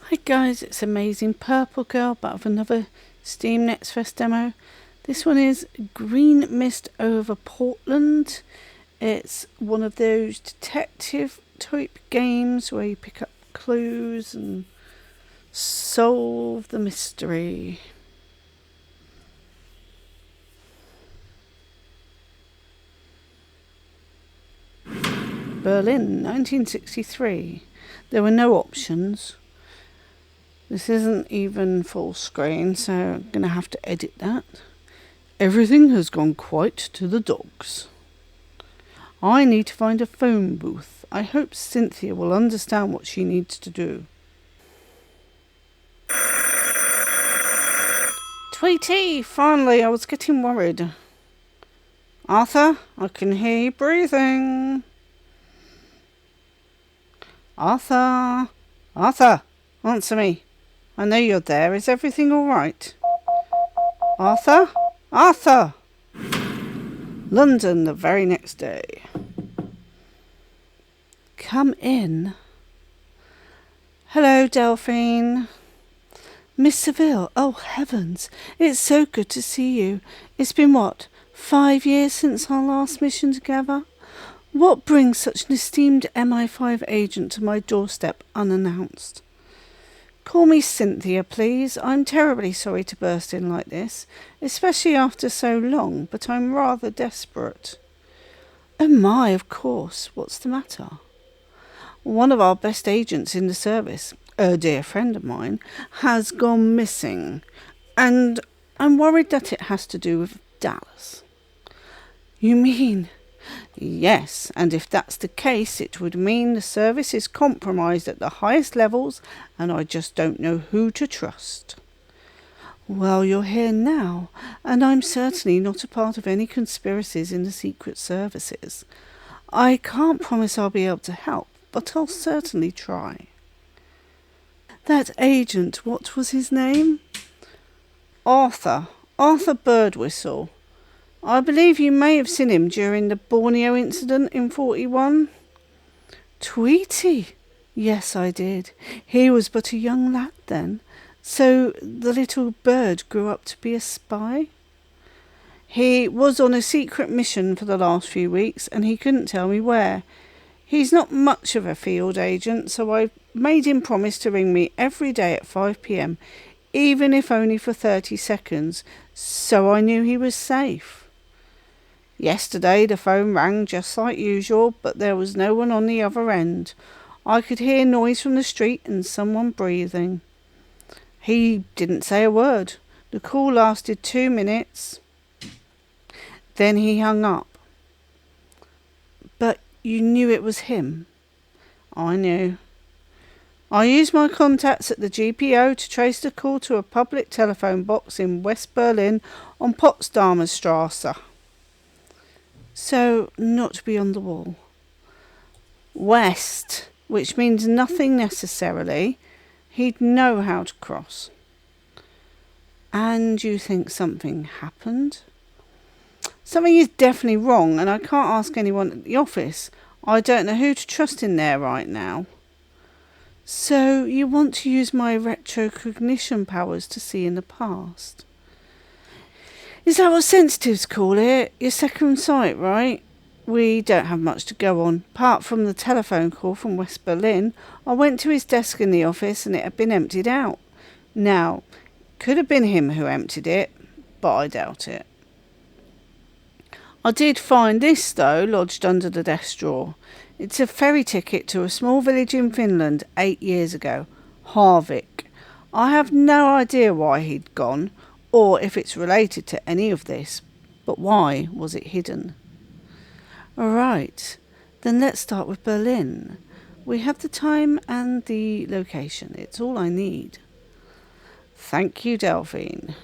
Hi guys, it's Amazing Purple Girl back with another Steam Next Fest demo. This one is Green Mist over Portland. It's one of those detective type games where you pick up clues and solve the mystery. Berlin, 1963. There were no options. This isn't even full screen, so I'm going to have to edit that. Everything has gone quite to the dogs. I need to find a phone booth. I hope Cynthia will understand what she needs to do. Tweety! Finally, I was getting worried. Arthur, I can hear you breathing. Arthur! Arthur! Answer me. I know you're there. Is everything all right? Arthur? Arthur! London the very next day. Come in. Hello, Delphine. Miss Seville, oh heavens, it's so good to see you. It's been what, 5 years since our last mission together? What brings such an esteemed MI5 agent to my doorstep unannounced? Call me Cynthia, please. I'm terribly sorry to burst in like this, especially after so long, but I'm rather desperate. Oh my, of course. What's the matter? One of our best agents in the service, a dear friend of mine, has gone missing, and I'm worried that it has to do with Dallas. You mean? Yes, and if that's the case, it would mean the service is compromised at the highest levels, and I just don't know who to trust. Well, you're here now, and I'm certainly not a part of any conspiracies in the secret services. I can't promise I'll be able to help, but I'll certainly try. That agent, what was his name? Arthur Birdwhistle. I believe you may have seen him during the Borneo incident in 41. Tweety? Yes, I did. He was but a young lad then. So the little bird grew up to be a spy? He was on a secret mission for the last few weeks, and he couldn't tell me where. He's not much of a field agent, so I made him promise to ring me every day at 5 p.m, even if only for 30 seconds, so I knew he was safe. Yesterday the phone rang just like usual, but there was no one on the other end. I could hear noise from the street and someone breathing. He didn't say a word. The call lasted 2 minutes. Then he hung up. But you knew it was him? I knew. I used my contacts at the GPO to trace the call to a public telephone box in West Berlin on Potsdamer Straße. So, not beyond the wall. West, which means nothing necessarily. He'd know how to cross. And you think something happened? Something is definitely wrong, and I can't ask anyone at the office. I don't know who to trust in there right now. So, you want to use my retrocognition powers to see in the past? Is that what sensitives call it? Your second sight, right? We don't have much to go on. Apart from the telephone call from West Berlin, I went to his desk in the office and it had been emptied out. Now, could have been him who emptied it, but I doubt it. I did find this, though, lodged under the desk drawer. It's a ferry ticket to a small village in Finland 8 years ago, Harvik. I have no idea why he'd gone, or if it's related to any of this, but why was it hidden? Right, then let's start with Berlin. We have the time and the location. It's all I need. Thank you, Delphine.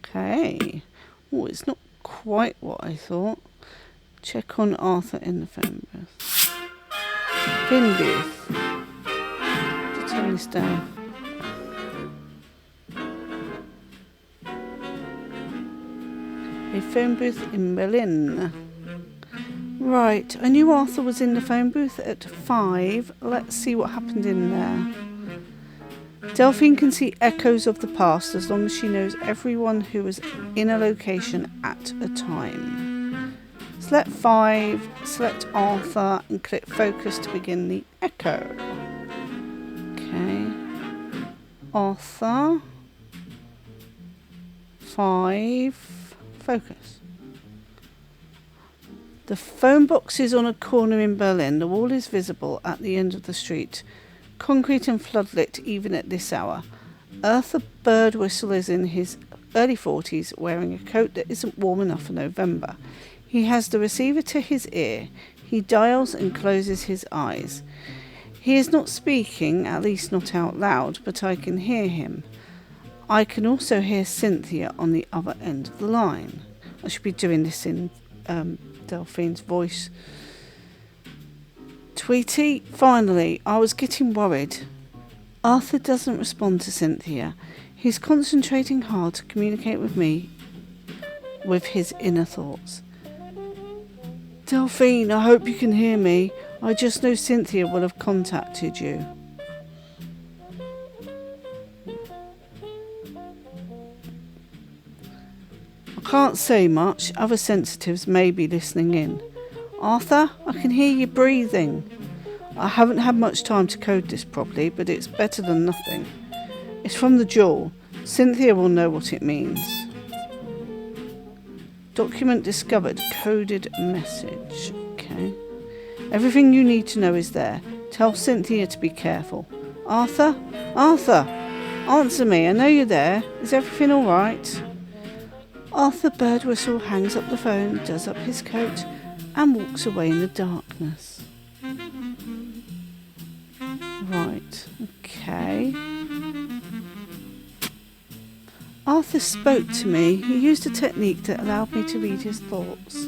Okay. Oh, it's not quite what I thought. Check on Arthur in the phone booth. Phone booth. Let's turn this down. A phone booth in Berlin. Right, I knew Arthur was in the phone booth at 5. Let's see what happened in there. Delphine can see echoes of the past as long as she knows everyone who was in a location at a time. Select 5, select Arthur and click focus to begin the echo. Okay. Arthur. 5. Focus. The phone box is on a corner in Berlin. The wall is visible at the end of the street. Concrete and floodlit even at this hour. Arthur Birdwhistle is in his early 40s, wearing a coat that isn't warm enough for November. He has the receiver to his ear. He dials and closes his eyes. He is not speaking, at least not out loud, but I can hear him. I can also hear Cynthia on the other end of the line. I should be doing this in Delphine's voice. Tweety, finally, I was getting worried. Arthur doesn't respond to Cynthia. He's concentrating hard to communicate with me with his inner thoughts. Delphine, I hope you can hear me. I just know Cynthia will have contacted you. I can't say much. Other sensitives may be listening in. Arthur, I can hear you breathing. I haven't had much time to code this properly, but it's better than nothing. It's from the jewel. Cynthia will know what it means. Document discovered. Coded message. Okay. Everything you need to know is there. Tell Cynthia to be careful. Arthur? Arthur! Answer me. I know you're there. Is everything all right? Arthur Birdwhistle hangs up the phone, does up his coat, and walks away in the darkness. Right, okay. Arthur spoke to me. He used a technique that allowed me to read his thoughts.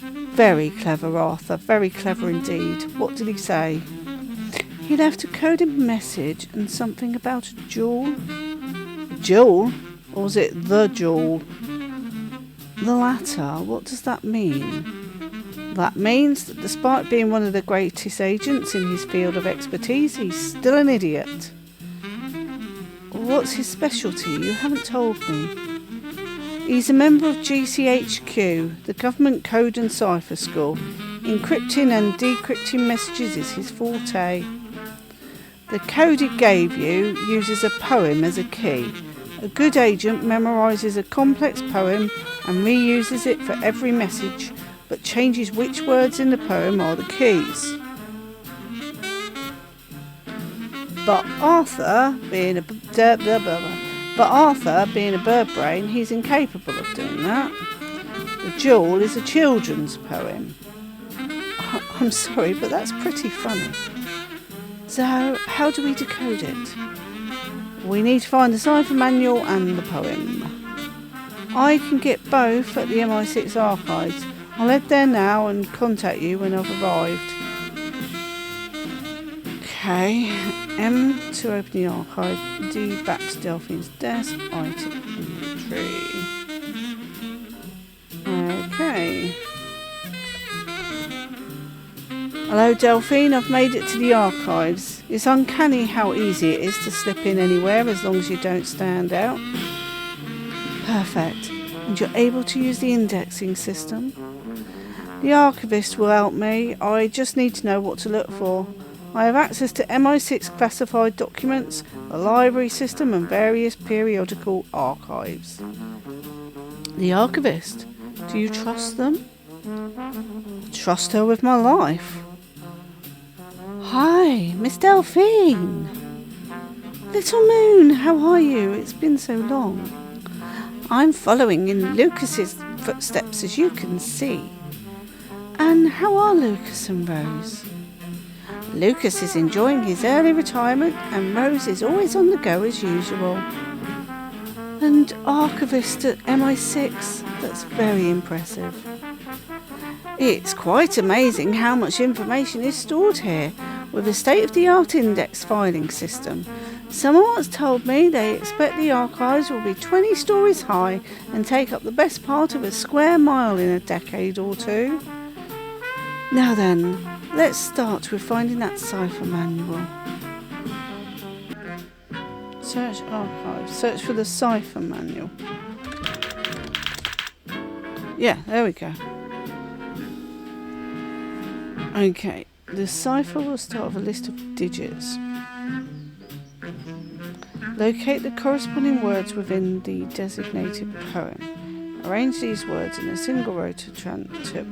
Very clever, Arthur. Very clever indeed. What did he say? He left a coded message and something about a jewel. A jewel? Or was it the jewel? The latter. What does that mean? That means that despite being one of the greatest agents in his field of expertise, he's still an idiot. What's his specialty? You haven't told me. He's a member of GCHQ, the Government Code and Cipher School. Encrypting and decrypting messages is his forte. The code he gave you uses a poem as a key. A good agent memorises a complex poem and reuses it for every message, but changes which words in the poem are the keys. But Arthur, being a bird brain, he's incapable of doing that. The jewel is a children's poem. I'm sorry, but that's pretty funny. So, how do we decode it? We need to find the cipher manual and the poem. I can get both at the MI6 archives. I'll head there now and contact you when I've arrived. Okay, M to open the archive, D back to Delphine's desk, I to inventory. Okay. Hello Delphine, I've made it to the archives. It's uncanny how easy it is to slip in anywhere as long as you don't stand out. Perfect. And you're able to use the indexing system. The archivist will help me. I just need to know what to look for. I have access to MI6 classified documents, a library system and various periodical archives. The archivist? Do you trust them? Trust her with my life. Hi, Miss Delphine. Little Moon, how are you? It's been so long. I'm following in Lucas's footsteps, as you can see. And how are Lucas and Rose? Lucas is enjoying his early retirement and Rose is always on the go as usual. And archivist at MI6, that's very impressive. It's quite amazing how much information is stored here with a state-of-the-art index filing system. Someone once told me they expect the archives will be 20 stories high and take up the best part of a square mile in a decade or two. Now then, let's start with finding that cipher manual. Search archives. Search for the cipher manual. Yeah, there we go. Okay, the cipher will start with a list of digits. Locate the corresponding words within the designated poem. Arrange these words in a single row to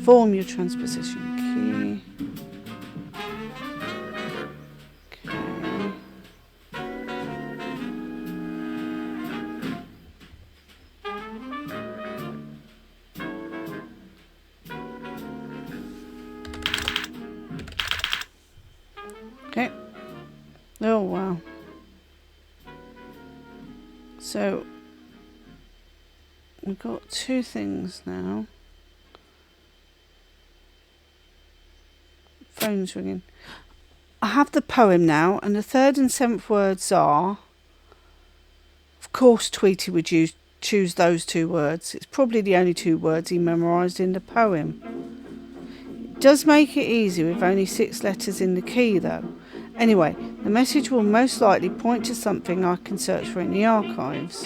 form your transposition key. Okay. Oh, wow. So, we've got two things now. Phone's ringing. I have the poem now, and the third and seventh words are... Of course Tweety would choose those two words. It's probably the only two words he memorised in the poem. It does make it easy with only 6 letters in the key, though. Anyway, the message will most likely point to something I can search for in the archives.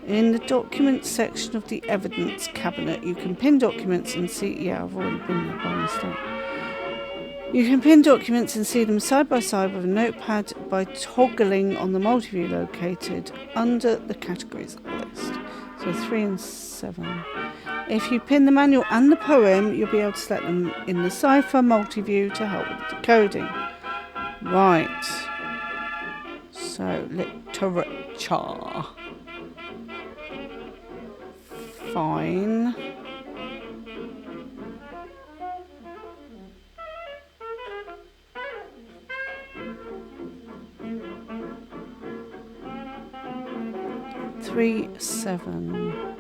In the documents section of the evidence cabinet, you can pin documents and see... Yeah, I've already been there by mistake. You can pin documents and see them side by side with a notepad by toggling on the multi-view located under the categories list. So 3 and 7. If you pin the manual and the poem, you'll be able to select them in the cipher multi-view to help with the decoding. Right. So, literature. Fine. Three, 7.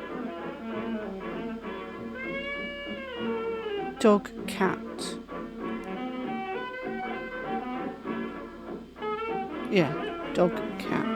Dog, cat. Yeah, dog, cat.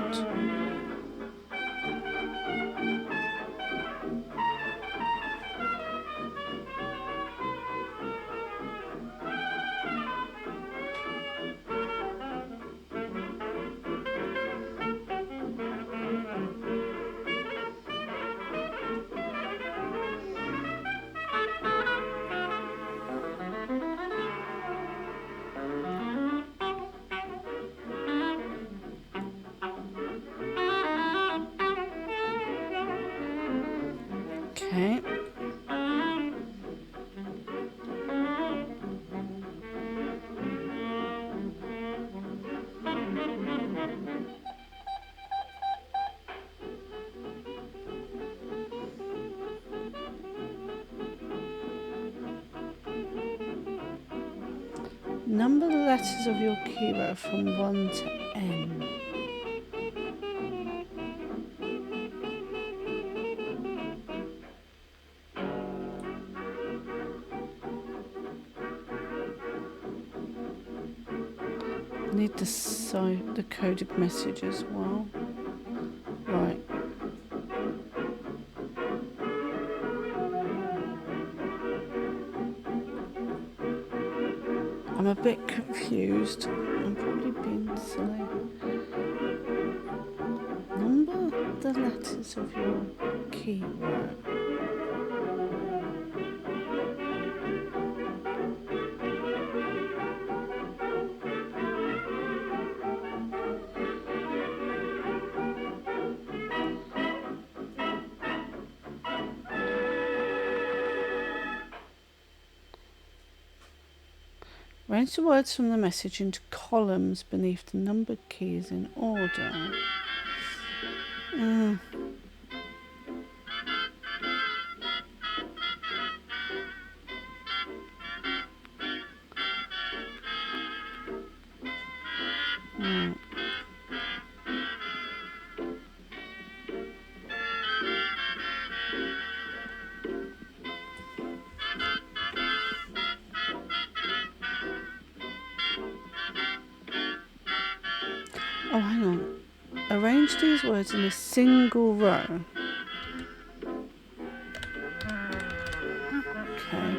Okay. Number the letters of your keyword from 1 to N. Need the coded message as well. Right. I'm a bit confused. I'm probably being silly. Number the letters of your keyword. Arrange the words from the message into columns beneath the numbered keys in order. Oh, hang on. Arrange these words in a single row. Okay.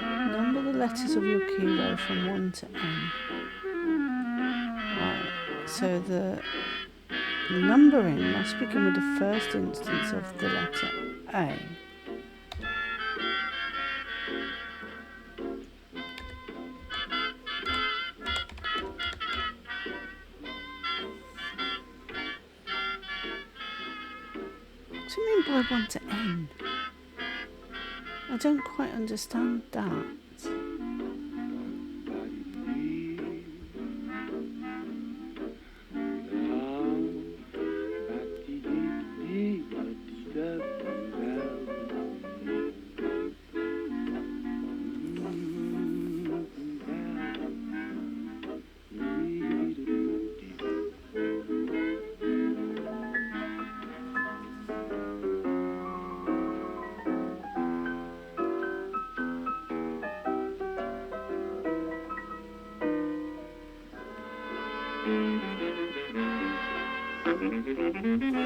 Number the letters of your kilo from 1 to N. Right, so the numbering must begin with the first instance of the letter A. What do you mean by 1 to N? I don't quite understand that.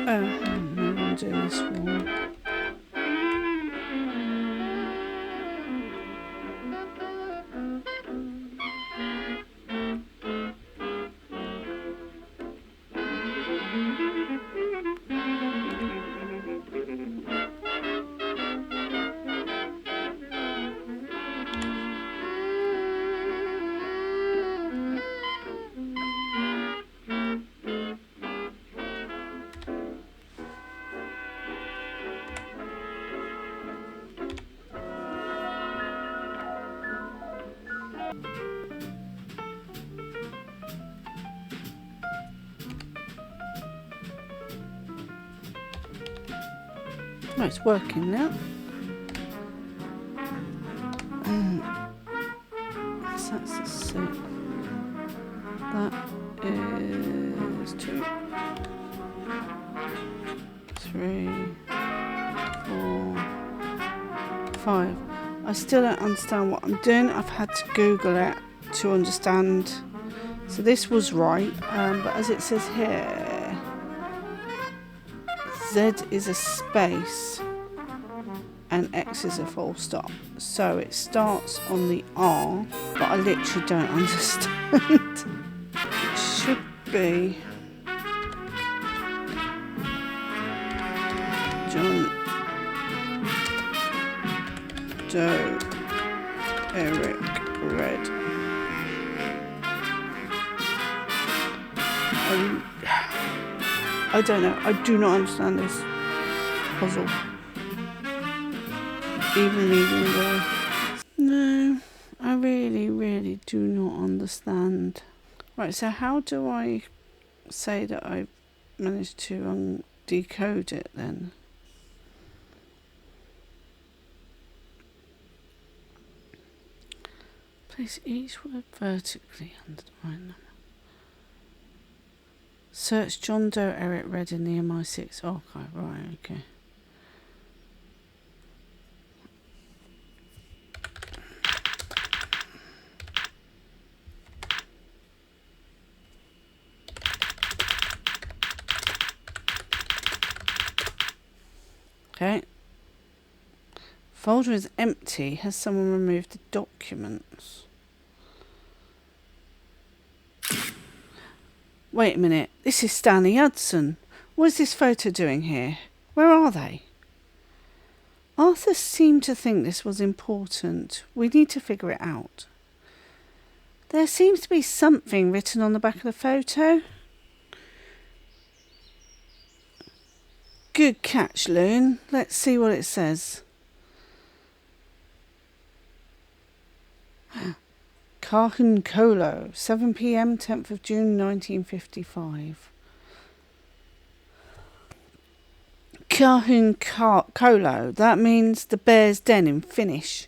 Oh, no, I'm doing this one. Oh, it's working now. So that's the 6. That is 2, 3, 4, 5. I still don't understand what I'm doing. I've had to Google it to understand. So this was right, but as it says here, Z is a space and X is a full stop. So it starts on the R, but I literally don't understand. It should be John Doe Eric Red. I don't know. I do not understand this puzzle. Even reading the... No, I really do not understand. Right, so how do I say that I managed to decode it then? Place each word vertically under the right number. Search John Doe Eric Red in the MI6 archive. Right, okay. Okay. Folder is empty. Has someone removed the documents? Wait a minute. This is Stanley Hudson. What is this photo doing here? Where are they? Arthur seemed to think this was important. We need to figure it out. There seems to be something written on the back of the photo. Good catch, Loon. Let's see what it says. Kahun Kolo, 7 p.m, 10th of June 1955. Kahun Kolo, that means the bear's den in Finnish.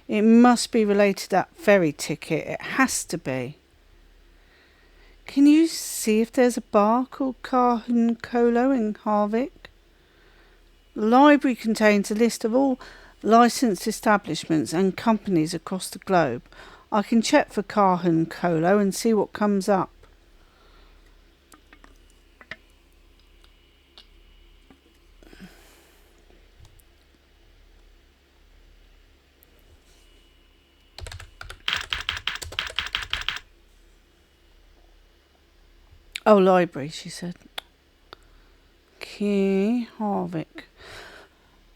It must be related to that ferry ticket. It has to be. Can you see if there's a bar called Kahun Kolo in Harvick? The library contains a list of all licensed establishments and companies across the globe. I can check for Kahun Kolo and see what comes up. Oh, library, she said. Key Harvick.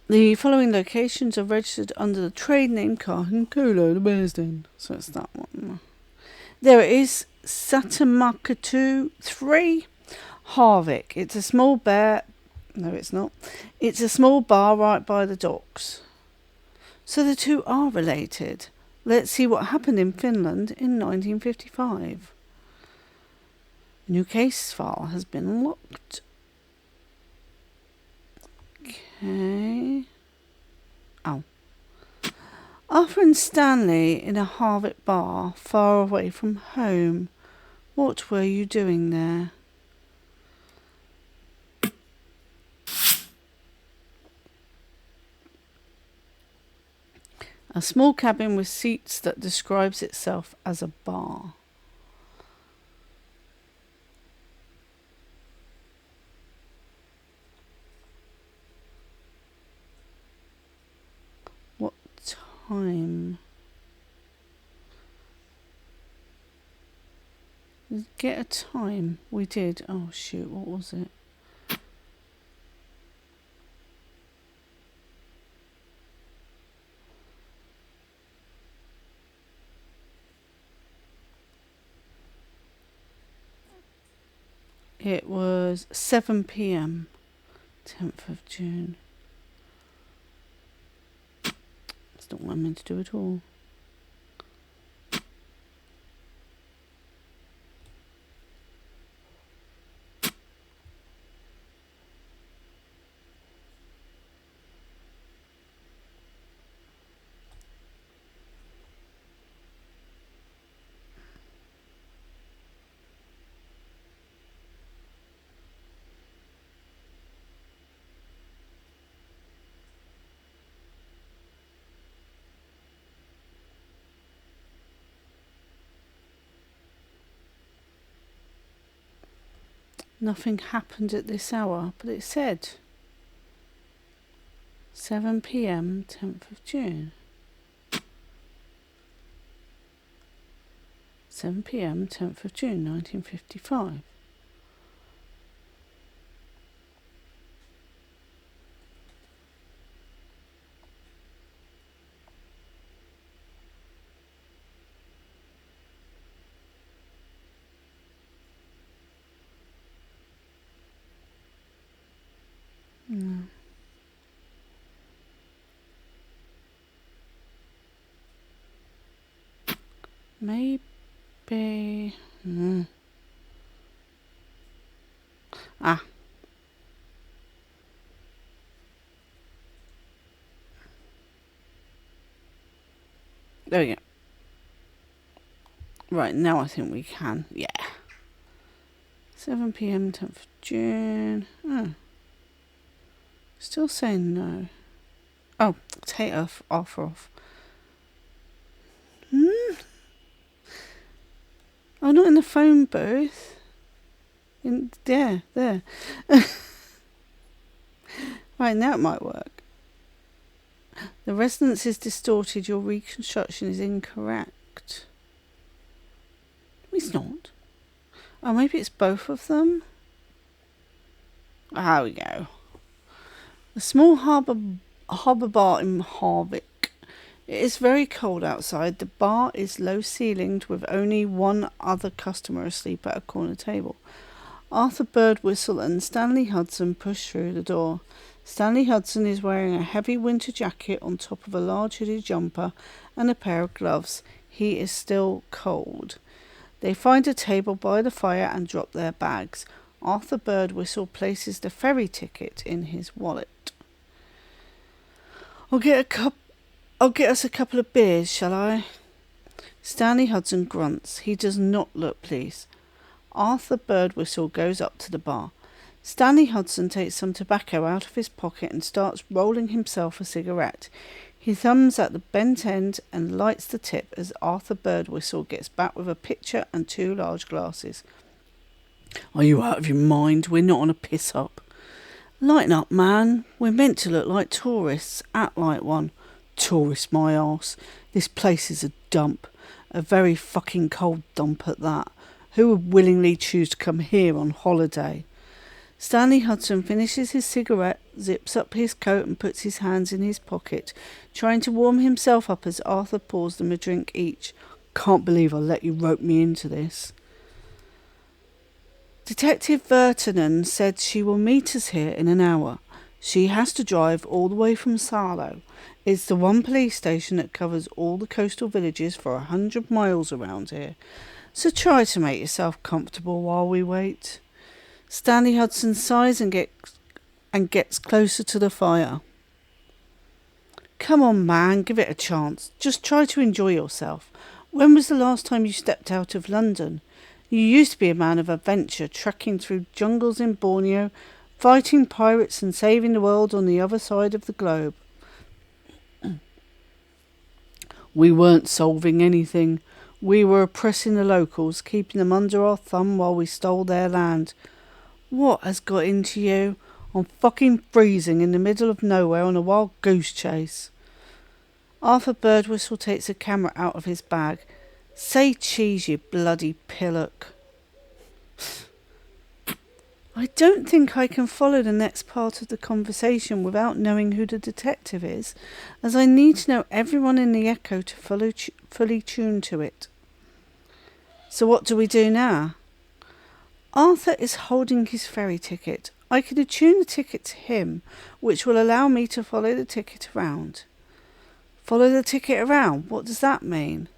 The following locations are registered under the trade name Car and Cola, the Bearsden. So it's that one. There it is. Satamakatu 3, Harvick. It's a small bear. No, it's not. It's a small bar right by the docks. So the two are related. Let's see what happened in Finland in 1955. New case file has been unlocked. Okay. Oh. Arthur and Stanley in a Harvick bar far away from home. What were you doing there? A small cabin with seats that describes itself as a bar. What time? Get a time. We did. Oh shoot, what was it? It was 7 p.m. 10th of June. That's not what I meant to do at all. Nothing happened at this hour, but it said 7 p.m. 10th of June. 7 p.m. 10th of June 1955. No. Maybe. Ah. There we go. Right, now I think we can. Yeah. 7 p.m. 10th of June. Oh. Still saying no. Oh, take off. Oh, not in the phone booth. There. Right, now it might work. The resonance is distorted. Your reconstruction is incorrect. It's not. Oh, maybe it's both of them? There we go. A small harbour bar in Harvick. It is very cold outside. The bar is low-ceilinged with only one other customer asleep at a corner table. Arthur Birdwhistle and Stanley Hudson push through the door. Stanley Hudson is wearing a heavy winter jacket on top of a large hooded jumper and a pair of gloves. He is still cold. They find a table by the fire and drop their bags. Arthur Birdwhistle places the ferry ticket in his wallet. I'll get us a couple of beers, shall I? Stanley Hudson grunts. He does not look pleased. Arthur Birdwhistle goes up to the bar. Stanley Hudson takes some tobacco out of his pocket and starts rolling himself a cigarette. He thumbs at the bent end and lights the tip as Arthur Birdwhistle gets back with a pitcher and 2 large glasses. Are you out of your mind? We're not on a piss-up. Lighten up, man. We're meant to look like tourists. Act like one. Tourist, my arse. This place is a dump. A very fucking cold dump at that. Who would willingly choose to come here on holiday? Stanley Hudson finishes his cigarette, zips up his coat and puts his hands in his pocket, trying to warm himself up as Arthur pours them a drink each. Can't believe I let you rope me into this. Detective Vertonen said she will meet us here in an hour. She has to drive all the way from Salo. It's the one police station that covers all the coastal villages for 100 miles around here. So try to make yourself comfortable while we wait. Stanley Hudson sighs and gets closer to the fire. Come on, man, give it a chance. Just try to enjoy yourself. When was the last time you stepped out of London? You used to be a man of adventure, trekking through jungles in Borneo, fighting pirates and saving the world on the other side of the globe. We weren't solving anything. We were oppressing the locals, keeping them under our thumb while we stole their land. What has got into you? I'm fucking freezing in the middle of nowhere on a wild goose chase. Arthur Birdwhistle takes a camera out of his bag. Say cheese, you bloody pillock. I don't think I can follow the next part of the conversation without knowing who the detective is, as I need to know everyone in the echo to fully tune to it. So what do we do now? Arthur is holding his ferry ticket. I can attune the ticket to him, which will allow me to follow the ticket around. Follow the ticket around? What does that mean?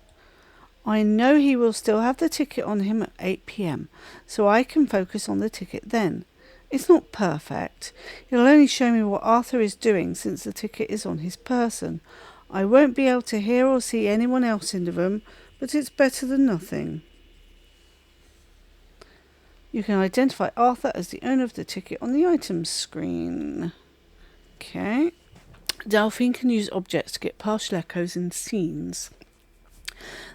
I know he will still have the ticket on him at 8 p.m, so I can focus on the ticket then. It's not perfect. It'll only show me what Arthur is doing since the ticket is on his person. I won't be able to hear or see anyone else in the room, but it's better than nothing. You can identify Arthur as the owner of the ticket on the items screen. Okay. Delphine can use objects to get partial echoes in scenes.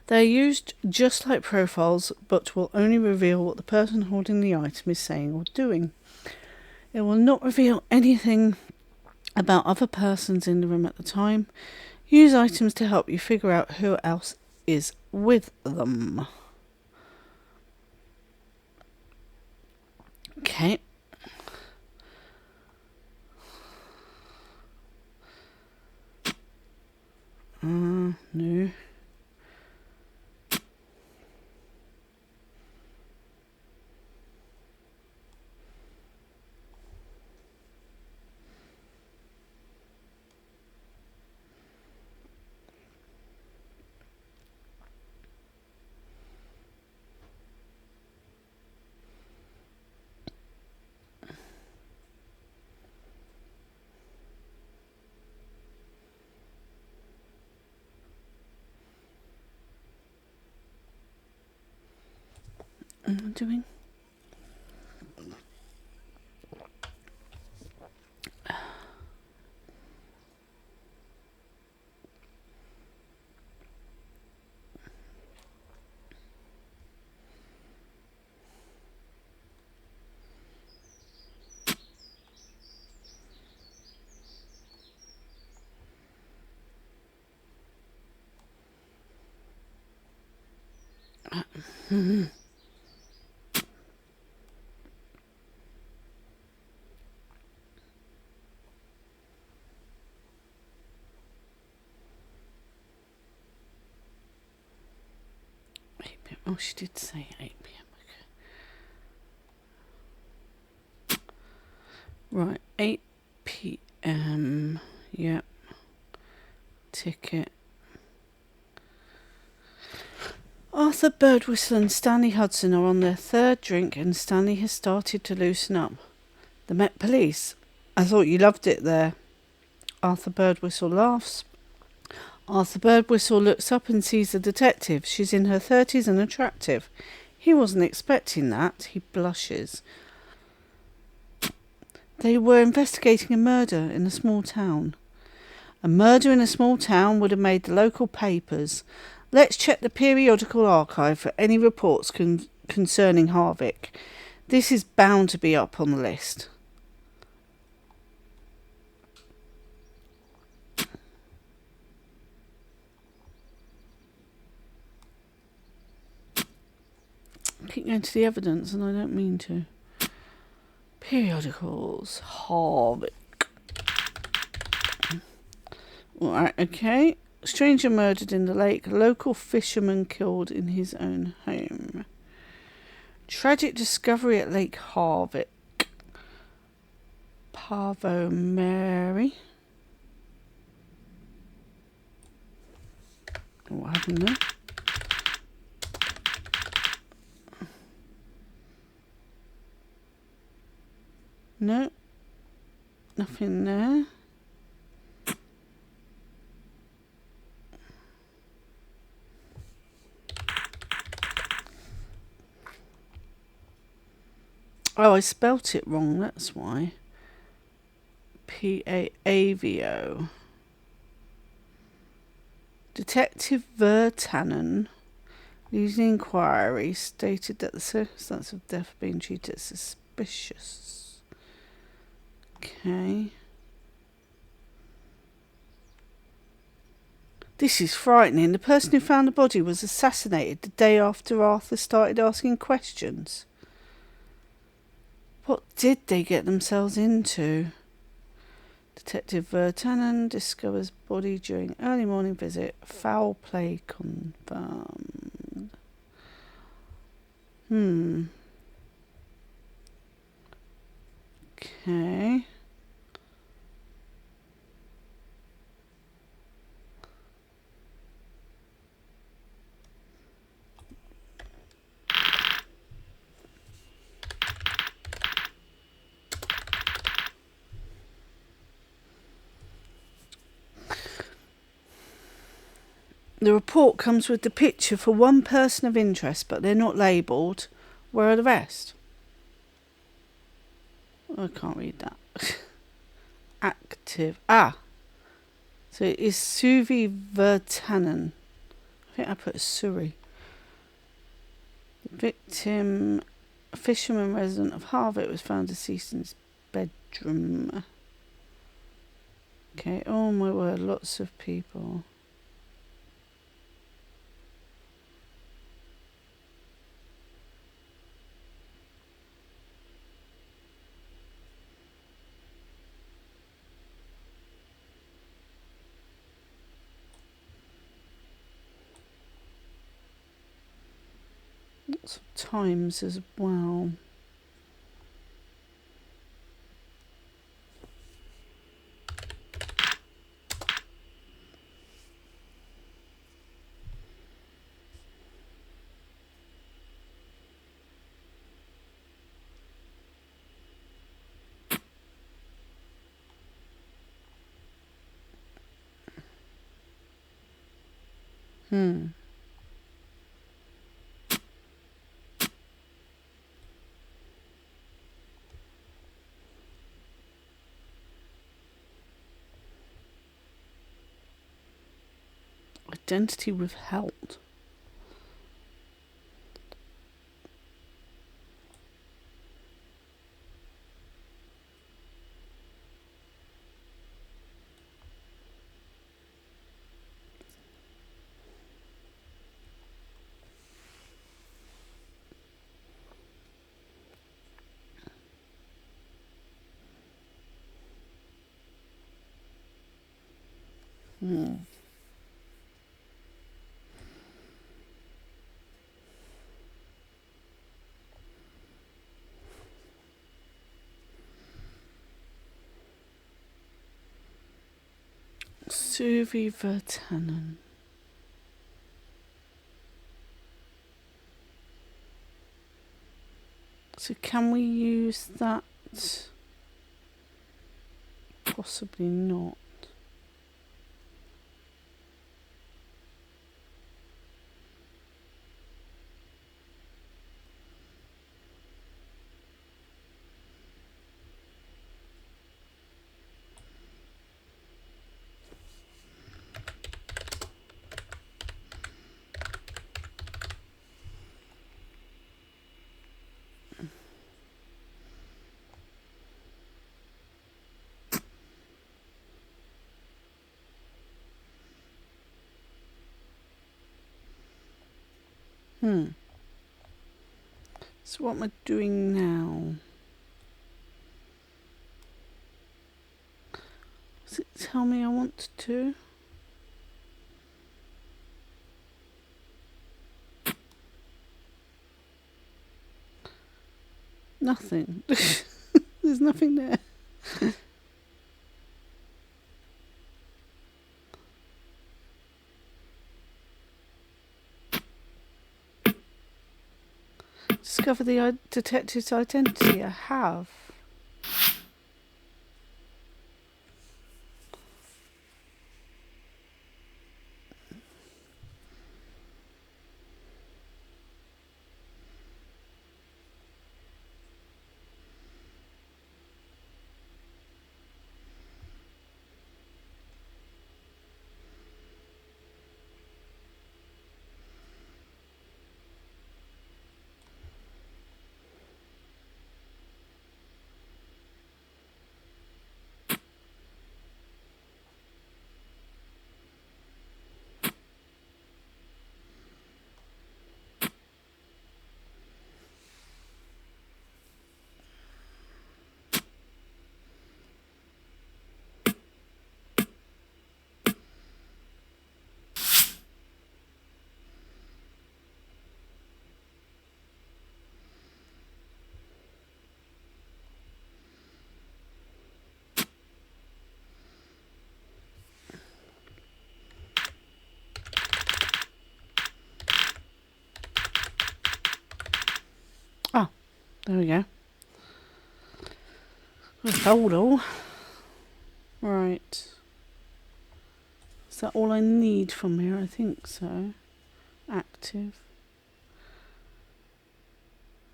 They are used just like profiles, but will only reveal what the person holding the item is saying or doing. It will not reveal anything about other persons in the room at the time. Use items to help you figure out who else is with them. Okay. No. What am I doing? Oh, she did say 8 p.m. Okay. Right, 8 p.m. Yep. Ticket. Arthur Birdwhistle and Stanley Hudson are on their third drink and Stanley has started to loosen up. The Met Police. I thought you loved it there. Arthur Birdwhistle laughs. Arthur Birdwhistle looks up and sees the detective. She's in her 30s and attractive. He wasn't expecting that. He blushes. They were investigating a murder in a small town. A murder in a small town would have made the local papers. Let's check the periodical archive for any reports concerning Harvick. This is bound to be up on the list. keep going to the evidence and I don't mean to. Periodicals. Harbour. Alright, okay. Stranger murdered in the lake. Local fisherman killed in his own home. Tragic discovery at Lake Harvick. Parvo Mary. What happened there? No. Nothing there. Oh, I spelt it wrong, that's why. P-A-A-V-O. Detective Vertanen, leading the inquiry, stated that the circumstance of death being treated as suspicious. Okay. This is frightening. The person who found the body was assassinated the day after Arthur started asking questions. What did they get themselves into? Detective Vertanen discovers body during early morning visit. Foul play confirmed. Okay. The report comes with the picture for one person of interest, but they're not labelled. Where are the rest? I can't read that. Active. So it is Suvi Vertanen. I think I put Suri. The victim, a fisherman resident of Harvard, was found deceased in his bedroom. Okay, oh my word, lots of people. Lots of times as well. Identity withheld. Suvi Vertanen. So can we use that? Possibly not. So what am I doing now? Does it tell me I want to? Nothing. There's nothing there. Discover the detective's identity. I have. Oh, there we go. Hold on. Right. Is that all I need from here? I think so. Active.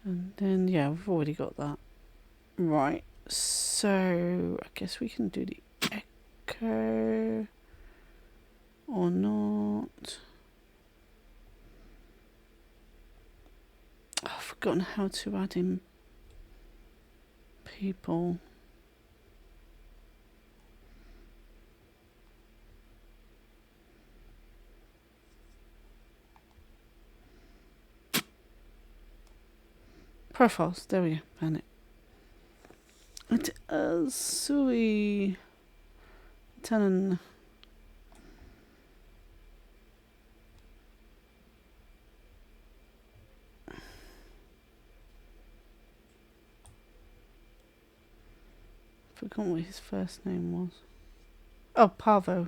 And then, yeah, we've already got that. Right. So, I guess we can do the echo. Or not. Oh, I've forgotten how to add in people. Profiles, there we go, found it. It Sui Tannen. Forgotten what his first name was. Oh, Parvo.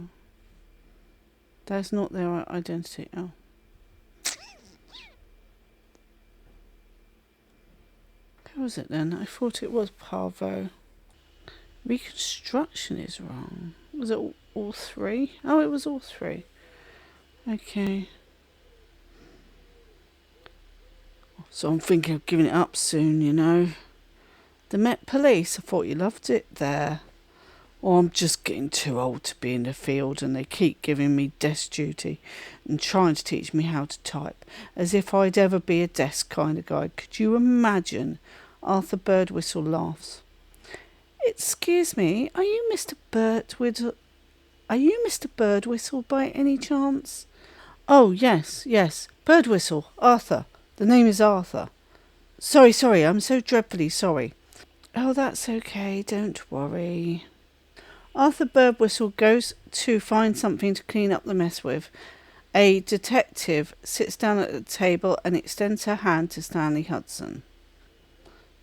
That's not their identity. Oh. Who was it then? I thought it was Parvo. Reconstruction is wrong. Was it all three? Oh, it was all three. Okay. So I'm thinking of giving it up soon, you know. The Met Police, I thought you loved it there. Or I'm just getting too old to be in the field and they keep giving me desk duty and trying to teach me how to type, as if I'd ever be a desk kind of guy. Could you imagine? Arthur Birdwhistle laughs. Excuse me, are you Mr. Birdwhistle? Are you Mr. Birdwhistle by any chance? Oh, yes. Birdwhistle, Arthur. The name is Arthur. Sorry, I'm so dreadfully sorry. Oh, that's okay, don't worry. Arthur Birdwhistle goes to find something to clean up the mess with. A detective sits down at the table and extends her hand to Stanley Hudson.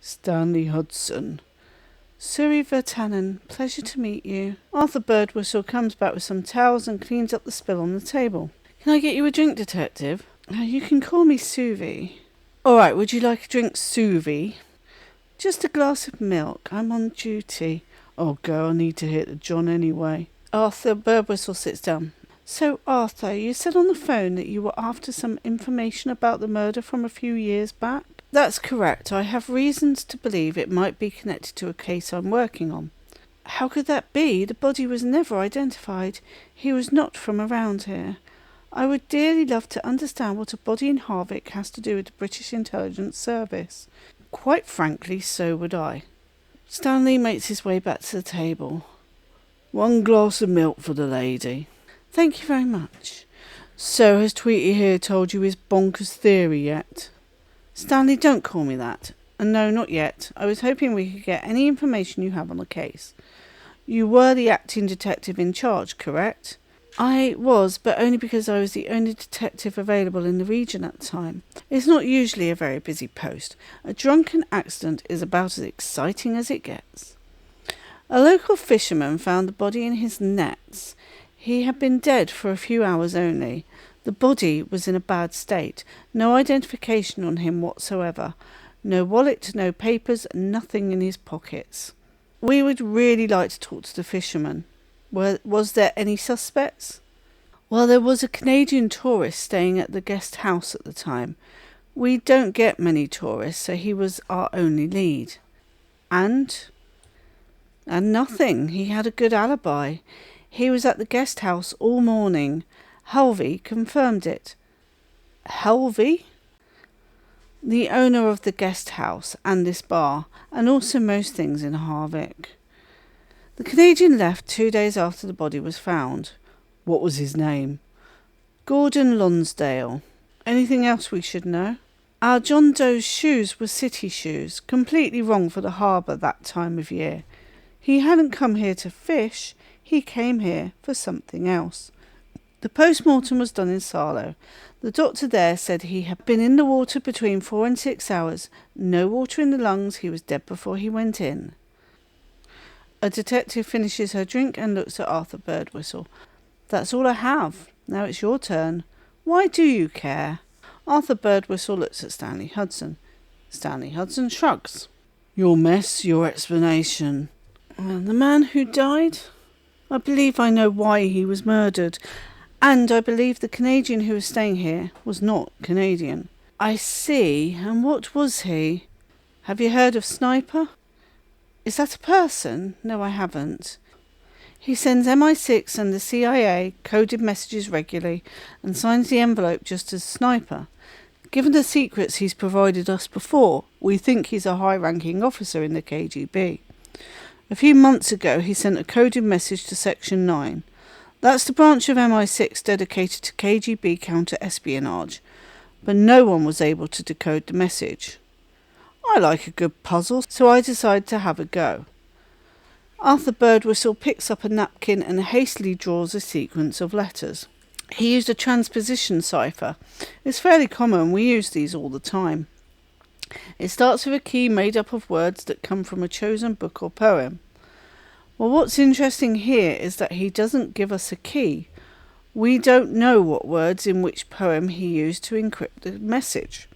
Stanley Hudson. Suri Virtanen, pleasure to meet you. Arthur Birdwhistle comes back with some towels and cleans up the spill on the table. Can I get you a drink, detective? You can call me Suvi. Alright, would you like a drink, Suvi? Just a glass of milk. I'm on duty. Oh, girl, I need to hit the John anyway. Arthur Birdwhistle sits down. So, Arthur, you said on the phone that you were after some information about the murder from a few years back? That's correct. I have reasons to believe it might be connected to a case I'm working on. How could that be? The body was never identified. He was not from around here. I would dearly love to understand what a body in Harvick has to do with the British Intelligence Service. Quite frankly, so would I. Stanley makes his way back to the table. 1 glass of milk for the lady. Thank you very much. So, has Tweety here told you his bonkers theory yet? Stanley, don't call me that. And no, not yet. I was hoping we could get any information you have on the case. You were the acting detective in charge, correct? I was, but only because I was the only detective available in the region at the time. It's not usually a very busy post. A drunken accident is about as exciting as it gets. A local fisherman found the body in his nets. He had been dead for a few hours only. The body was in a bad state. No identification on him whatsoever. No wallet, no papers, nothing in his pockets. We would really like to talk to the fisherman. Was there any suspects? Well, there was a Canadian tourist staying at the guest house at the time. We don't get many tourists, so he was our only lead. And nothing. He had a good alibi. He was at the guest house all morning. Helvey confirmed it. Helvey? The owner of the guest house and this bar, and also most things in Harvick. The Canadian left 2 days after the body was found. What was his name? Gordon Lonsdale. Anything else we should know? Our John Doe's shoes were city shoes, completely wrong for the harbour that time of year. He hadn't come here to fish, he came here for something else. The post-mortem was done in Salo. The doctor there said he had been in the water between 4 and 6 hours. No water in the lungs, he was dead before he went in. A detective finishes her drink and looks at Arthur Birdwhistle. That's all I have. Now it's your turn. Why do you care? Arthur Birdwhistle looks at Stanley Hudson. Stanley Hudson shrugs. Your mess, your explanation. The man who died? I believe I know why he was murdered. And I believe the Canadian who was staying here was not Canadian. I see. And what was he? Have you heard of Sniper? Is that a person? No, I haven't. He sends MI6 and the CIA coded messages regularly and signs the envelope just as Sniper. Given the secrets he's provided us before, we think he's a high-ranking officer in the KGB. A few months ago, he sent a coded message to Section 9. That's the branch of MI6 dedicated to KGB counter-espionage, but no one was able to decode the message. I like a good puzzle, so I decide to have a go. Arthur Birdwhistle picks up a napkin and hastily draws a sequence of letters. He used a transposition cipher. It's fairly common, we use these all the time. It starts with a key made up of words that come from a chosen book or poem. Well, what's interesting here is that he doesn't give us a key. We don't know what words in which poem he used to encrypt the message.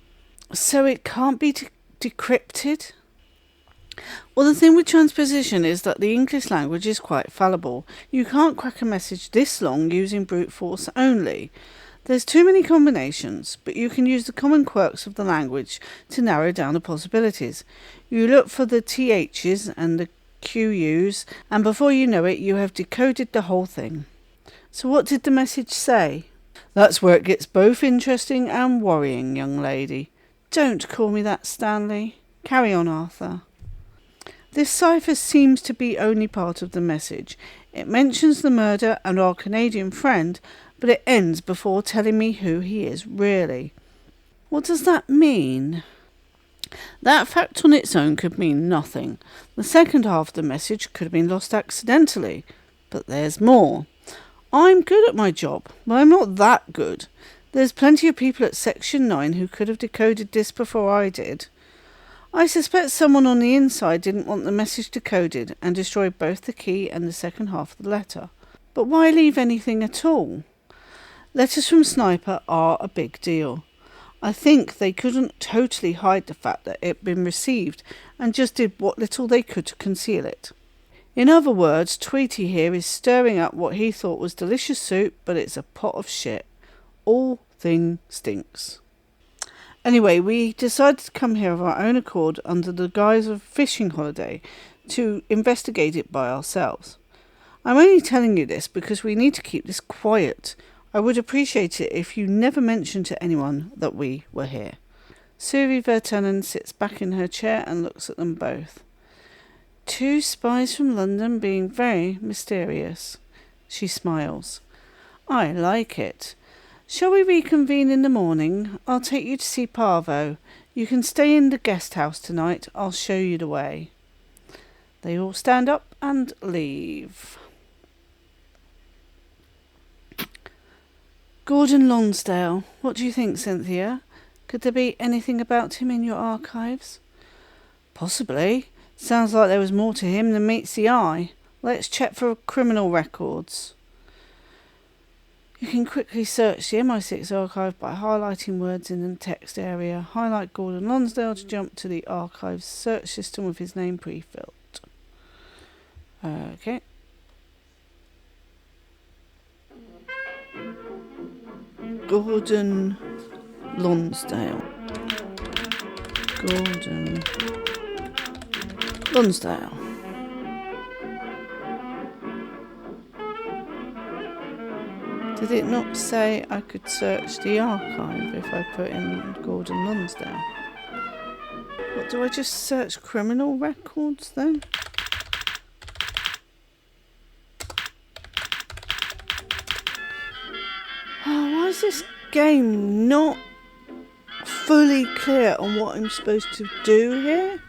So it can't be decrypted? Well, the thing with transposition is that the English language is quite fallible. You can't crack a message this long using brute force only. There's too many combinations, but you can use the common quirks of the language to narrow down the possibilities. You look for the THs and the QUs, and before you know it, you have decoded the whole thing. So what did the message say? That's where it gets both interesting and worrying, young lady. Don't call me that, Stanley. Carry on, Arthur. This cipher seems to be only part of the message. It mentions the murder and our Canadian friend, but it ends before telling me who he is really. What does that mean? That fact on its own could mean nothing. The second half of the message could have been lost accidentally. But there's more. I'm good at my job, but I'm not that good. There's plenty of people at Section 9 who could have decoded this before I did. I suspect someone on the inside didn't want the message decoded and destroyed both the key and the second half of the letter. But why leave anything at all? Letters from Sniper are a big deal. I think they couldn't totally hide the fact that it had been received and just did what little they could to conceal it. In other words, Tweety here is stirring up what he thought was delicious soup, but it's a pot of shit. All thing stinks. Anyway, we decided to come here of our own accord under the guise of a fishing holiday to investigate it by ourselves. I'm only telling you this because we need to keep this quiet. I would appreciate it if you never mentioned to anyone that we were here. Sylvie Vertanen sits back in her chair and looks at them both. 2 spies from London being very mysterious. She smiles. I like it. Shall we reconvene in the morning? I'll take you to see Parvo. You can stay in the guest house tonight. I'll show you the way. They all stand up and leave. Gordon Lonsdale. What do you think, Cynthia? Could there be anything about him in your archives? Possibly. Sounds like there was more to him than meets the eye. Let's check for criminal records. You can quickly search the MI6 archive by highlighting words in the text area. Highlight Gordon Lonsdale to jump to the archive's search system with his name pre-filled. Okay. Gordon Lonsdale. Gordon Lonsdale. Did it not say I could search the archive if I put in Gordon Lonsdale? What, do I just search criminal records then? Oh, why is this game not fully clear on what I'm supposed to do here?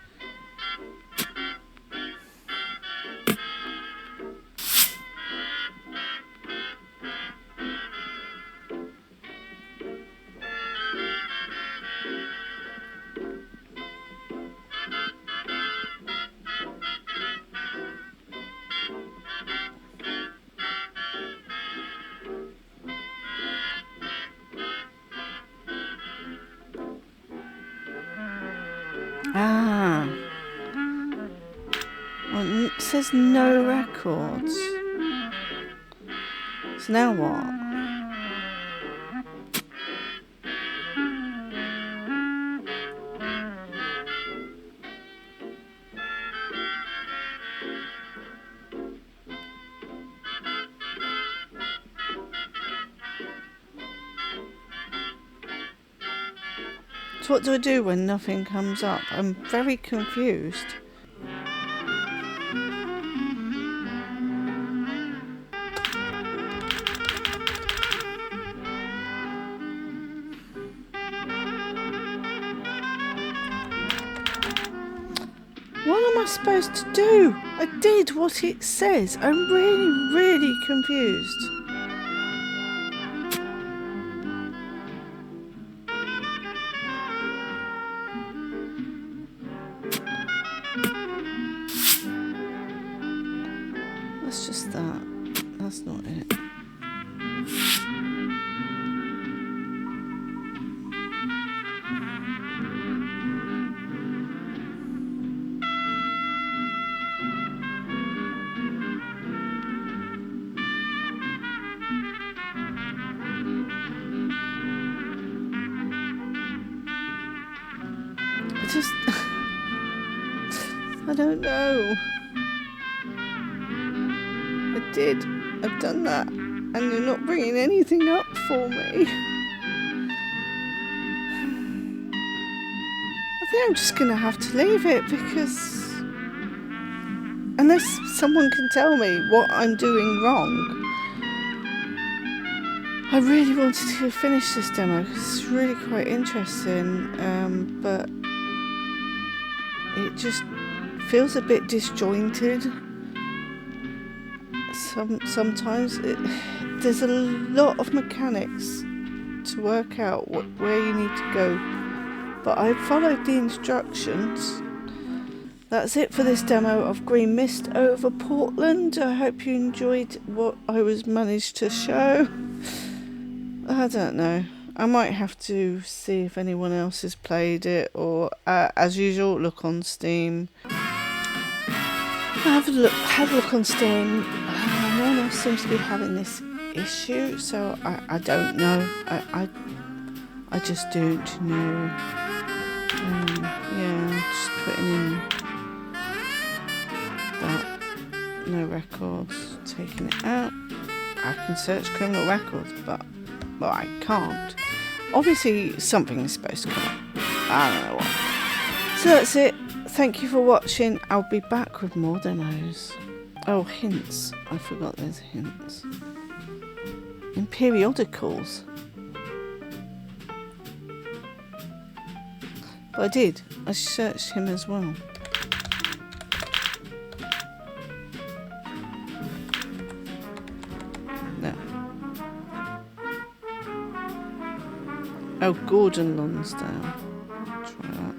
Well, it says no records. So now what? So what do I do when nothing comes up? I'm very confused. What am I supposed to do? I did what it says. I'm really, really confused. That's just that. That's not it. I don't know. I did. I've done that. And you're not bringing anything up for me. I think I'm just going to have to leave it because unless someone can tell me what I'm doing wrong. I really wanted to finish this demo because it's really quite interesting, but it just feels a bit disjointed. Sometimes there's a lot of mechanics to work out where you need to go, but I followed the instructions. That's it for this demo of Green Mist over Portland. I hope you enjoyed what I was managed to show. I don't know. I might have to see if anyone else has played it, or as usual, look on Steam. Have a look on Steam. No one else seems to be having this issue, so I don't know. I just don't know. Yeah, just putting in that. No records. Taking it out. I can search criminal records, but I can't. Obviously, something is supposed to come up. I don't know what. So that's it. Thank you for watching. I'll be back with more demos. Oh, hints. I forgot there's hints. In periodicals. But I did. I searched him as well. No. Oh, Gordon Lonsdale. Try that.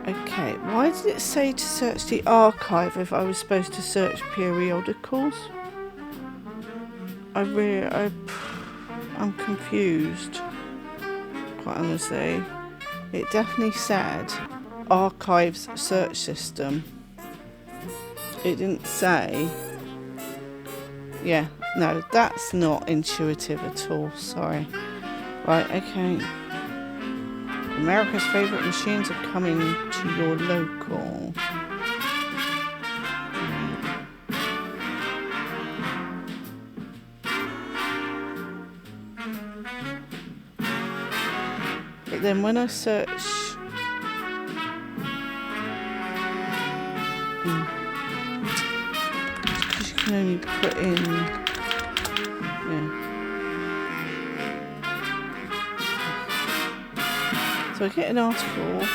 Okay, why did it say to search the archive if I was supposed to search periodicals? I'm confused, quite honestly. It definitely said archives search system. It didn't say... Yeah, no, that's not intuitive at all, sorry. Right, okay. America's favourite machines are coming to your local. But then when I search... Because you can only put in... Yeah. So I get an article.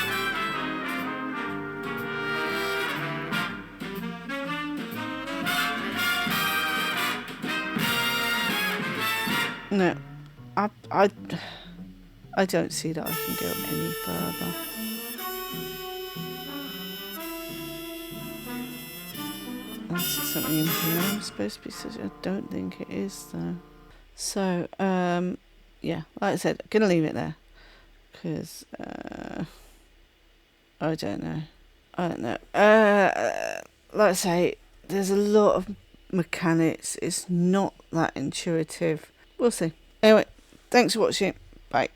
No, I don't see that I can go any further. Unless it's something in here I'm supposed to be searching. I don't think it is though. So, yeah, like I said, I'm going to leave it there. Because, I don't know. Like I say, there's a lot of mechanics. It's not that intuitive. We'll see. Anyway, thanks for watching. Bye.